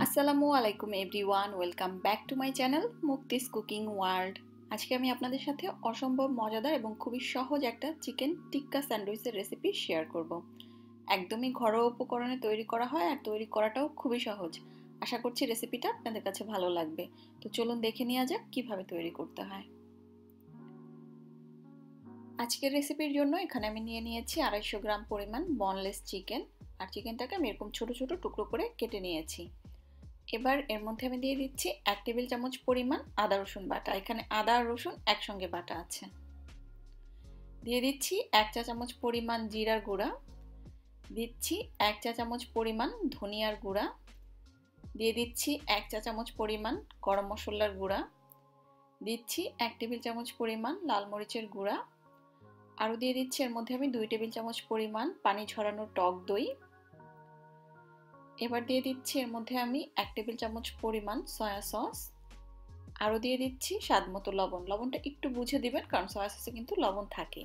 আসসালামু আলাইকুম everyone, welcome back to my channel মুক্তিস কুকিং ওয়ার্ল্ড। আজকে আমি আপনাদের সাথে অসম্ভব মজাদার এবং খুবই সহজ একটা চিকেন টিক্কা স্যান্ডউইচের রেসিপি শেয়ার করব। একদমই ঘরোয়া উপকরণে তৈরি করা হয় আর তৈরি করাটাও খুবই সহজ। আশা করছি রেসিপিটা আপনাদের কাছে ভালো লাগবে। তো চলুন দেখে নেওয়া যাক কিভাবে তৈরি করতে হয়। আজকের রেসিপির জন্য এখানে আমি নিয়ে নিয়েছি 250 গ্রাম পরিমাণ বনলেস চিকেন। আর চিকেনটাকে আমি এরকম ছোট ছোট টুকরো করে কেটে নিয়েছি। এবার এর মধ্যে আমি দিয়ে দিচ্ছি 1 টেবিল চামচ পরিমাণ আদা রসুন বাটা। এখানে আদা আর রসুন একসঙ্গে বাটা আছে। দিয়ে দিচ্ছি 1 চা চামচ পরিমাণ জিরার গুঁড়া, দিচ্ছি 1 চা চামচ পরিমাণ ধনিয়ার গুঁড়া, দিয়ে দিচ্ছি 1 চা চামচ পরিমাণ গরম মশলার গুঁড়া, দিচ্ছি 1 টেবিল চামচ পরিমাণ লাল মরিচের গুঁড়া, আরও দিয়ে দিচ্ছি এর মধ্যে আমি 2 টেবিল চামচ পরিমাণ পানি ঝরানো টক দই। এবার দিয়ে দিচ্ছি এর মধ্যে আমি 1 টেবিল চামচ পরিমাণ সয়া সস, আরও দিয়ে দিচ্ছি স্বাদ মতো লবণ। লবণটা একটু বুঝে দিবেন, কারণ সয়া সসে কিন্তু লবণ থাকে।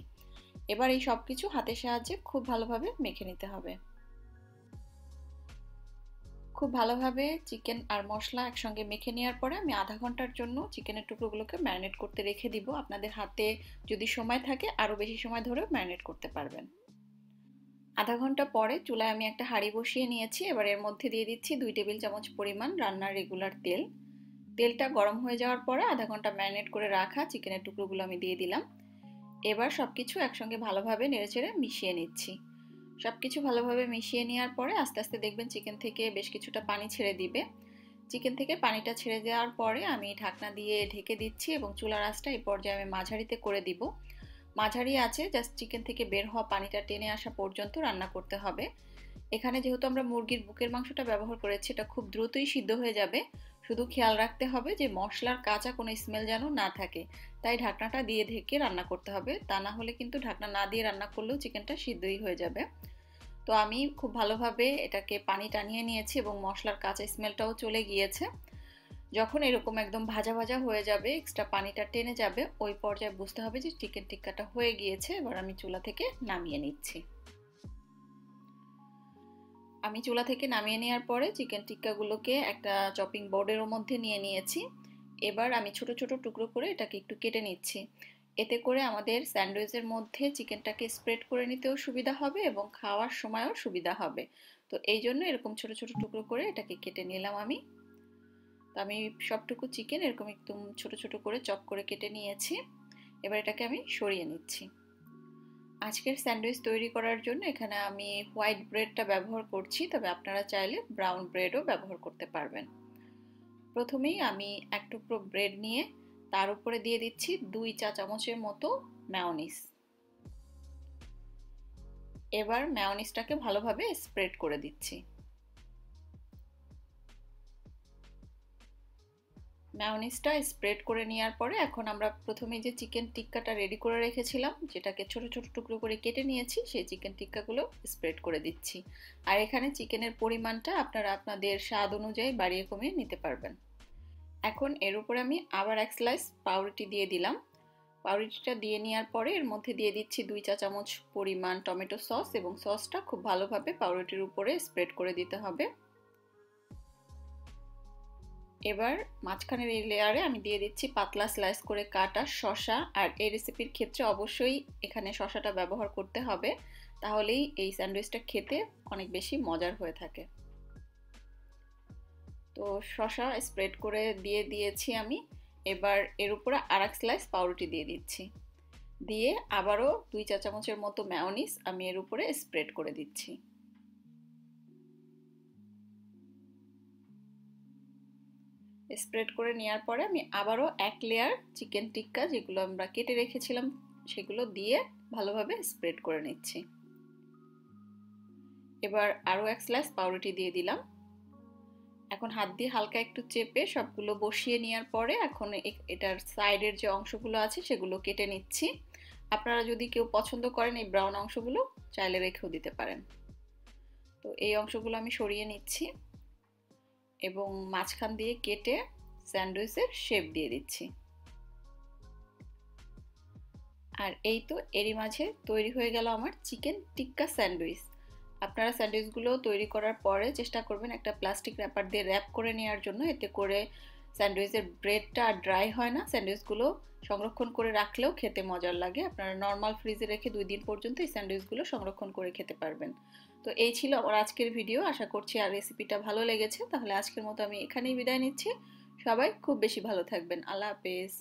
এবার এই সব কিছু হাতের সাহায্যে খুব ভালোভাবে মেখে নিতে হবে। খুব ভালোভাবে চিকেন আর মশলা একসঙ্গে মেখে নেওয়ার পরে আমি আধা ঘন্টার জন্য চিকেনের টুকরোগুলোকে ম্যারিনেট করতে রেখে দিব। আপনাদের হাতে যদি সময় থাকে আরও বেশি সময় ধরেও ম্যারিনেট করতে পারবেন। আধা ঘন্টা পরে চুলায় আমি একটা হাঁড়ি বসিয়ে নিয়েছি। এবার এর মধ্যে দিয়ে দিচ্ছি 2 টেবিল চামচ পরিমাণ রান্নার রেগুলার তেল। তেলটা গরম হয়ে যাওয়ার পরে আধা ঘন্টা ম্যারিনেট করে রাখা চিকেনের টুকরোগুলো আমি দিয়ে দিলাম। এবার সবকিছু একসঙ্গে ভালোভাবে নেড়েচেড়ে মিশিয়ে নিচ্ছি। সবকিছু ভালোভাবে মিশিয়ে নেওয়ার পরে আস্তে আস্তে দেখবেন চিকেন থেকে বেশ কিছুটা পানি ছেড়ে দিবে। চিকেন থেকে পানিটা ছেড়ে দেওয়ার পরে আমি ঢাকনা দিয়ে ঢেকে দিচ্ছি এবং চুলার আঁচটা এই পর্যায়ে আমি মাঝারিতে করে দিব। মাঝারি আছে, জাস্ট চিকেন থেকে বের হওয়া পানিটা টেনে আসা পর্যন্ত রান্না করতে হবে। এখানে যেহেতু আমরা মুরগির বুকের মাংসটা ব্যবহার করেছি, এটা খুব দ্রুতই সিদ্ধ হয়ে যাবে। শুধু খেয়াল রাখতে হবে যে মশলার কাঁচা কোনো স্মেল যেন না থাকে, তাই ঢাকনাটা দিয়ে ঢেকে রান্না করতে হবে। তা না হলে কিন্তু ঢাকনা না দিয়ে রান্না করলেও চিকেনটা সিদ্ধই হয়ে যাবে। তো আমি খুব ভালোভাবে এটাকে পানি টানিয়ে নিয়েছি এবং মশলার কাঁচা স্মেলটাও চলে গিয়েছে। যখন এরকম একদম ভাজা ভাজা হয়ে যাবে, এক্সট্রা পানিটা টেনে যাবে, ওই পর্যায়ে বুঝতে হবে যে চিকেন টিক্কাটা হয়ে গিয়েছে। এবার আমি চুলা থেকে নামিয়ে নিচ্ছি। আমি চুলা থেকে নামিয়ে নেওয়ার পরে চিকেন টিক্কাগুলোকে একটা চপিং বোর্ডের মধ্যে নিয়ে নিয়েছি। এবার আমি ছোট ছোট টুকরো করে এটাকে একটু কেটে নিচ্ছি। এতে করে আমাদের স্যান্ডউইচের মধ্যে চিকেনটাকে স্প্রেড করে নিতেও সুবিধা হবে এবং খাওয়ার সময়ও সুবিধা হবে। তো এই জন্য এরকম ছোট ছোট টুকরো করে এটাকে কেটে নিলাম আমি। তো আমি সবটুকু চিকেন এরকম একদম ছোট ছোট করে চপ করে কেটে নিয়েছি। এবার এটাকে আমি সরিয়ে নিচ্ছি। আজকের স্যান্ডউইচ তৈরি করার জন্য এখানে আমি হোয়াইট ব্রেডটা ব্যবহার করছি, তবে আপনারা চাইলে ব্রাউন ব্রেডও ব্যবহার করতে পারবেন। প্রথমেই আমি এক টুকরো ব্রেড নিয়ে তার উপরে দিয়ে দিচ্ছি 2 চা চামচের মতো মেয়োনিজ। এবার মেয়োনিজটাকে ভালোভাবে স্প্রেড করে দিচ্ছি। মেয়োনিজটা স্প্রেড করে নেওয়ার পরে এখন আমরা প্রথমে যে চিকেন টিক্কাটা রেডি করে রেখেছিলাম, যেটাকে ছোট ছোট টুকরো করে কেটে নিয়েছি, সেই চিকেন টিক্কাগুলো স্প্রেড করে দিচ্ছি। আর এখানে চিকেনের পরিমাণটা আপনারা আপনাদের স্বাদ অনুযায়ী বাড়িয়ে কমিয়ে নিতে পারবেন। এখন এর উপরে আমি আবার এক স্লাইস পাউরুটি দিয়ে দিলাম। পাউরুটিটা দিয়ে নেওয়ার পরে এর মধ্যে দিয়ে দিচ্ছি 2 চা চামচ পরিমাণ টমেটো সস এবং সসটা খুব ভালোভাবে পাউরুটির উপরে স্প্রেড করে দিতে হবে। এবার মাঝখানের এই লেয়ারে আমি দিয়ে দিচ্ছি পাতলা স্লাইস করে কাটা শসা। আর এই রেসিপির ক্ষেত্রে অবশ্যই এখানে শসাটা ব্যবহার করতে হবে, তাহলেই এই স্যান্ডউইচটা খেতে অনেক বেশি মজার হয়ে থাকে। তো শসা স্প্রেড করে দিয়ে দিয়েছি আমি। এবার এর উপরে আর এক স্লাইস পাউরুটি দিয়ে দিচ্ছি। দিয়ে আবারও 2 চা চামচের মতো মেয়োনিজ আমি এর উপরে স্প্রেড করে দিচ্ছি। স্প্রেড করে নেওয়ার পরে আমি আবারও এক লেয়ার চিকেন টিক্কা যেগুলো আমরা কেটে রেখেছিলাম সেগুলো দিয়ে ভালোভাবে স্প্রেড করে নিচ্ছি। এবার আরও এক স্লাইস পাউরুটি দিয়ে দিলাম। এখন হাত দিয়ে হালকা একটু চেপে সবগুলো বসিয়ে নেওয়ার পরে এখন এটার সাইডের যে অংশগুলো আছে সেগুলো কেটে নিচ্ছি। আপনারা যদি কেউ পছন্দ করেন এই ব্রাউন অংশগুলো, চাইলে রেখেও দিতে পারেন। তো এই অংশগুলো আমি সরিয়ে নিচ্ছি এবং মাঝখান দিয়ে কেটে স্যান্ডউইচের শেপ দিয়ে দিচ্ছি। আর এই তো এরই মাঝে তৈরি হয়ে গেল আমার চিকেন টিক্কা স্যান্ডউইচ। আপনারা স্যান্ডউইচগুলো তৈরি করার পরে চেষ্টা করবেন একটা প্লাস্টিক র্যাপার দিয়ে র্যাপ করে নেওয়ার জন্য, এতে করে স্যান্ডউইচের ব্রেডটা আর ড্রাই হয় না। স্যান্ডউইচগুলো সংরক্ষণ করে রাখলেও খেতে মজার লাগে। আপনারা নর্মাল ফ্রিজে রেখে 2 দিন পর্যন্ত এই স্যান্ডউইচগুলো সংরক্ষণ করে খেতে পারবেন। তো এই ছিল আমার আজকের ভিডিও। আশা করছি আর রেসিপিটা ভালো লেগেছে। তাহলে আজকের মতো আমি এখানেই বিদায় নিচ্ছি। সবাই খুব বেশি ভালো থাকবেন। আল্লাহ হাফেজ।